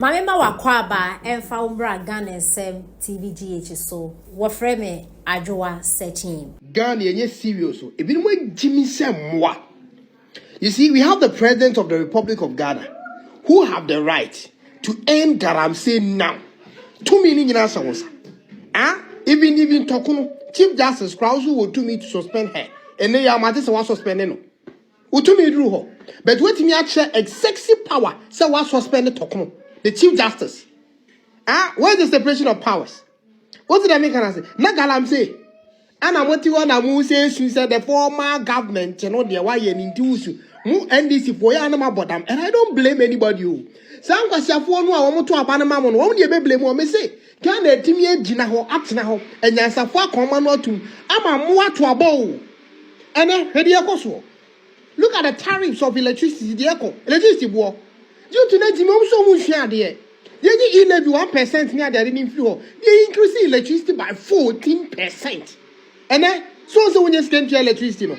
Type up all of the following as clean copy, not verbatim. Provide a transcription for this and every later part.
Mamema wakwaba emfa umbra Ghana SM TVGH so wofre me adwoa searching. Ghana yenye serious so ebi mo Jimmy Semwa. You see, we have the president of the Republic of Ghana who have the right to end galamsey now. 2 million in answer was. Even Tokuno, Chief Justice Krause will to me to suspend her. And they are matters was suspended. Utumi drew her. But wait me actually excessive power. So was suspended Tokuno. The Chief Justice. Where's the separation of powers? What did I make her say? Na galamsey. And I want to want to say the former government, you know, the why you need to mu NDC for ya na mabodam, and I don't blame anybody. Some kwasiafo no a wo to abanama mo no wo dey blame wo me say can the team ye gina ho atena ho enyansafo akoma no atum ama mo ato abo ene hede ekoso. Look at the tariffs of electricity dey eko electricity bo due to na timi so mu hwe ade ye levy 1% near the reading floor they increase electricity by 14%. And then so when you spend your electricity no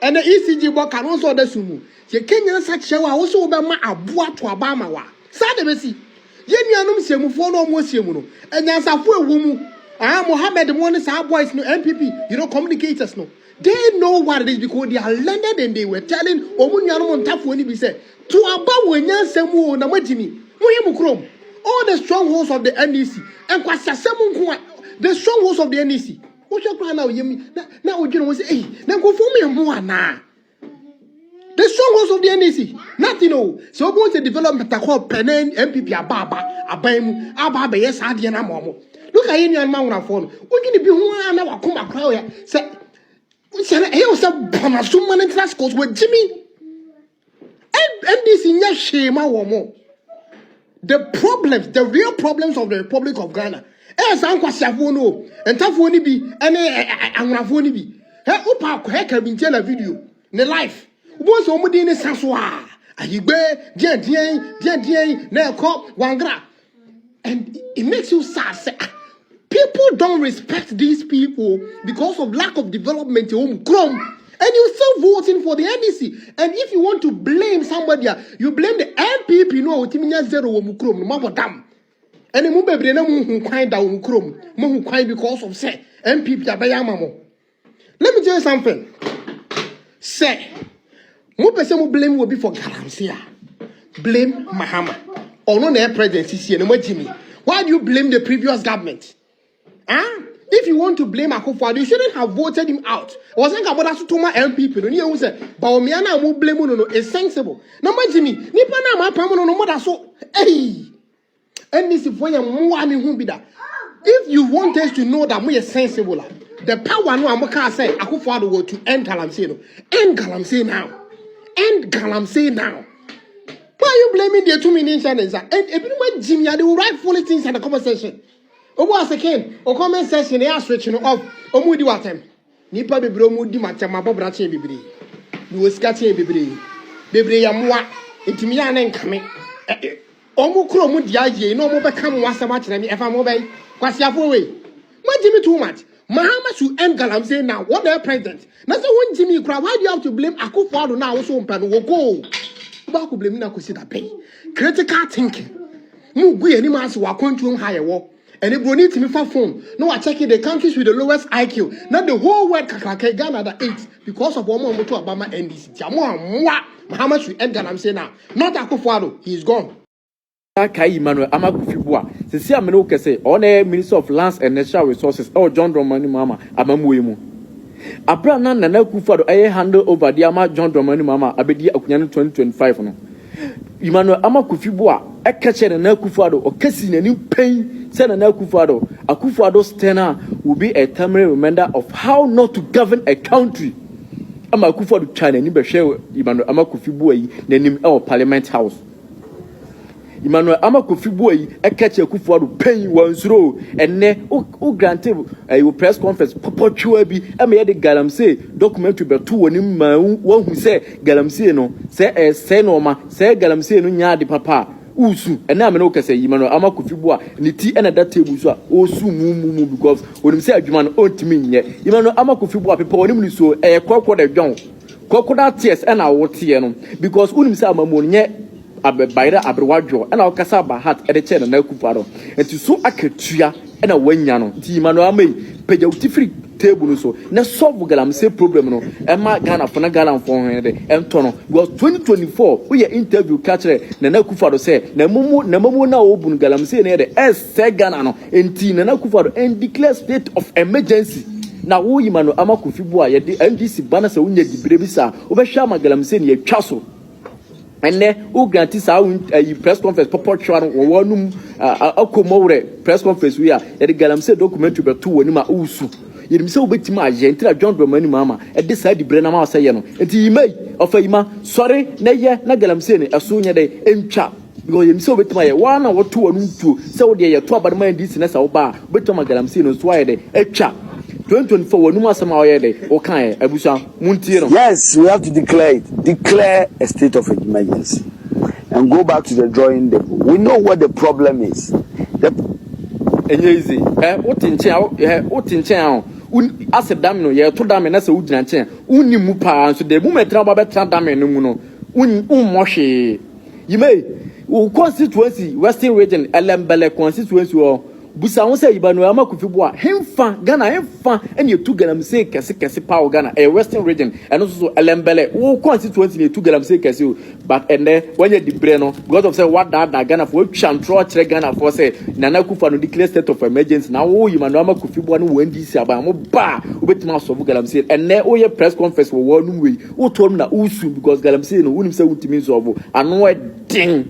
and the ECG work can also the sumu ye Kenyan such show also be ma aboa to abama wa sa de besi ye nuanom semufo no mo semu no enyansafo ewu mu Mohammed mo sa boys no MPP you know communicators no they know what it is because they are landed and they were telling omu nuanom ntafo ni bi say to aba wanyansemu na magimi mo ye mukrom all the strongholds of the NDC and kwasasemu nko the strongholds of the NDC. What you cry now? Now we say, hey, now go for me more now. The strongholds of the NDC, nothing. No, so we want to develop a called Penen MPP Ababa, Ababa, yes, Adiana Momo. Look at any man on our phone. We're going to be one hour come back here. Say, we said, hey, what's up, Bonasum and Trascos with Jimmy? NDC, yes, shame, more. The problems, the real problems of the Republic of Ghana. Sankwa Savono, and Tafoni be, and Amravoni be. Her Opa Quaker been tell a video, in the life. Once somebody in a Sanswa, a Yigbe, Jen, Nelco, Wangra. And it makes you sad. People don't respect these people because of lack of development in home Chrome. And you're still voting for the NDC. And if you want to blame somebody, you blame the MPP, no, Timinia Zero, Mukrom, Mabodam. And mu bebre na mu hu kwan da wo krom mu hu kwan because of say MPP abayama mo. Let me tell you something. Say mu pese mu blame will be for galamsey. Blame Mahama. Or no na presidency here no Jimmy. Why do you blame the previous government? If you want to blame Akufo-Addo, you shouldn't have voted him out. Wasn't about us to my MPP. No, you say, but Omiana mu blame no is sensible. No Jimmy. Nipa na ma pam no more so. Hey. And this is for your who be that. If you want us to know that we are sensible, the power no Amaka say Akufo-Addo to end galamsey no. End galamsey now. End galamsey now. Why are you blaming the 2 million channels? And everyone Jimmy they will write funny things in the comment section. Once again, or comment section they are switching off. Omudi watem. Nipa bebre omudi matem abobra che bebre. You will scratch bebre. Bebre ya moa. Intimi ya na nkame. Omu kuro mu dia ye no mo beka mo wasama kire me efa mo bai kwasiafo we what Jimmy too much Mahama should end galamsey now what the president na so when Jimmy cry why do you have to blame Akufo-Addo now so mpa no go ba ko blame na ko si da pay critical thinking mu gu ani ma so wa kwantuom ha ye wo and bro need me fa phone no wa check the countries with the lowest IQ not the whole world kakaka Ghana that 8 because of omo to Obama NDC jamo amwa Mahama should end galamsey now not Akufo-Addo he is gone. Kai Emmanuel Amakufibua, Sisi Ameno Kese, on Minister of Lands and Natural Resources, or John Dramani Mama, Amamuimu. Abrana Nana Kufado, I handle over the Ama John Dramani Mama, Abedi Akuyan 2025. No. Emmanuel Amakufibua, a catcher and Nakufado, or Cassin and new pain, send an Akufado. Akufo-Addo's tenure will be a temporary reminder of how not to govern a country. Amakufado China, Nibashe, Emmanuel Amakufibua, the name of Parliament House. Emmanuel Amakufibua a catch a Akufo-Addo paying one's row and ne o granted a press conference Popochuabi I made the galamsey documentary but two on one who say galamsey no say a senoma say galamsey no nya de papa usu and now no say Emmanuel Amakufibua ni tea and that table so osu mumu because when him say adwuma no ontimi nye Emmanuel Amakufibua people on him so e kwakwa de dwon kwakwa tears and I wote no because when him say amamu nye bayra abrewadwo na okasa ba hat e de che na akufado enti so akatua na wanya no ti Emmanuel amai peja utifiri table so na solve galamsey problem no e ma Ghana for na Ghana for ho de ento no because 2024 we interview catcher na akufado say na mumu na obun galamsey na de say Ghana no enti na akufado and declare state of emergency na wo Emmanuel amakufibu a ye de NDC bana sa unya dibire bi sa obehwa magalamsey na yatwa so enne o granti sa press conference pop chwa no wonum akomowre press conference we a ye de galamsey document be to woni ma usu yerim se obetima aje ntira John Dramani mama e de sa dibire na ma sa ye no enti yimai ofayima sorry na ye na galamsey ne eso nya de entwa because yerim se obetima ye wana woto wonu tuo se wo de ye to abadama NDC na sa wo ba obetima galamsey no so aye de etwa 2024 wonu asema oyede okan abusa muntie no. Yes, we have to declare a state of emergency and go back to the drawing board. We know what the problem is. Easy otinchen asep dam no ye to dam na se ugina nchen unni mu pa so de moment na ba betra dam no mu no mo hwe yime wo constituency Western Region Elembele constituency o busa won say Emmanuel amakufibu a hemfa Ghana hemfa ene etu galamsey kese power Ghana Western Region eno so Elembele wo constituency ne etu galamsey kese o but ene wanya dibre no because of say what that Ghana for chantro kire Ghana for say Nana Akufo no declare state of emergency na wo Emmanuel amakufibu no NDC aba mo ba obetima so galamsey ene wo ye press conference wo wonu we wo tom na usu because galamsey no wonim say wutimi so obo ano den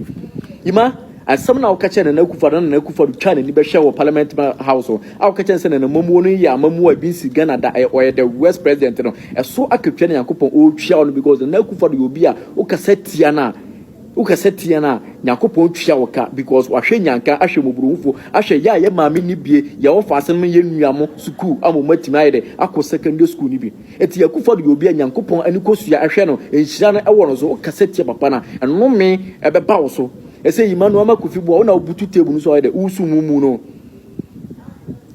ima and some now catch and Akufo trying to be show parliament house or our catch and a momo ya mamu BC Ghana that or the West president no and so I could train Yakupon old show because the Akufo will be a ukasetiana Yakupon shawaka because washe yanka ashe mubrufo ashe ya mami ni bie ya ofasen me yenuamo school amu matimaide akọ secondary school ni bi eti Akufo will be a Yakupon ani kosua ahwe no enhira no ewo no so ukasetia papa na eno me ebeba wo so ese Emmanuel amakufibu ona obutu table no so ayde usu mumu no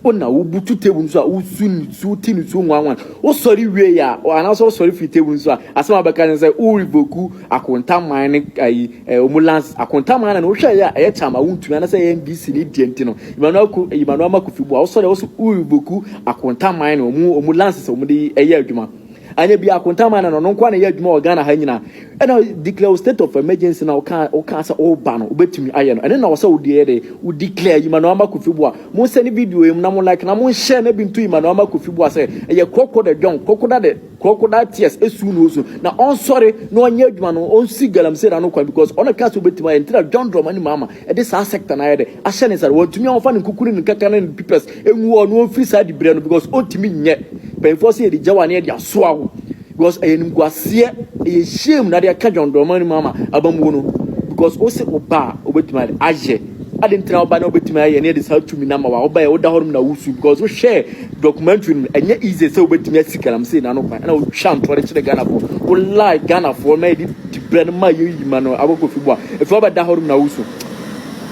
ona obutu table no so usu ni su tinu su nwanwan o sori wie ya ana so sori fi table no so asema abeka ne say o revoku akontaman ne ai omulans akontaman na o hwe ya e chama wuntu na say NDC ni dienti no Emmanuel amakufibu o sori o revoku akontaman ne omulans se omudi eye adwuma anya bi akontama na no kwa na ye adwuma organa ha nyina ena declare state of emergency na o ka sa o ba no obetumi aye no ene na wo sa wo de wo declare Emmanuel amakufibu a mo send video em na mo like na mo share na bi ntu Emmanuel amakufibu a say eye crocodile John crocodile tears esu no so na on sorry no anya adwuma no on si galamsey na no kwa because on ka so obetumi aye ntira John Dramani mama e de sa sector na ye de ahye ne sare wotumi on fa ne kukuru ne kaka na peoples enwu o no free side bre no because otimi nye penfo se e di jawa ne e di aso because ayenim kwasie e shame na de ka John Dramani mama abamu no because o se oba obetuma aje adentra oba na obetuma aye ne de sa tumi na ma wa oba e oda horum na wusu because we share documentary enye easy say obetuma asikalam say na no kwa na o twa ntore kire Ghana for o like Ghana for na di brand ma yima no abokofibu a if oba da horum na wusu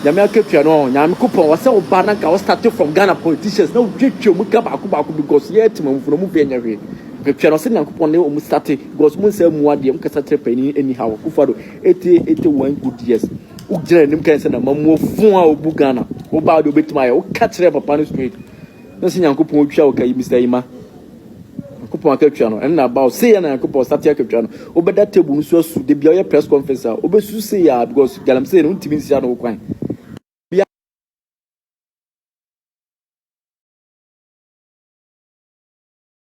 nyame akatua no nyame kupon wase oba na ka o start from Ghana politicians na o twetwe mu ka ba ko because ye timamfo no mu be nya hwe Pepia no se Nyankopon ne o mu start because mu say mu ade mu kasa trepani anyhow Akufo 81 good years u gira nim kan se na mamu fun a obu Ghana o ba do betima ya o ka kire papa no straight no se Nyankopon otwa o kai Mr. Ima Nyankopon akatwa no na ba o se ya na Nyankopon start akatwa no o beda table no so asu de bia o press conference a o besu se ya because galamsey no ntimi nsia no kwan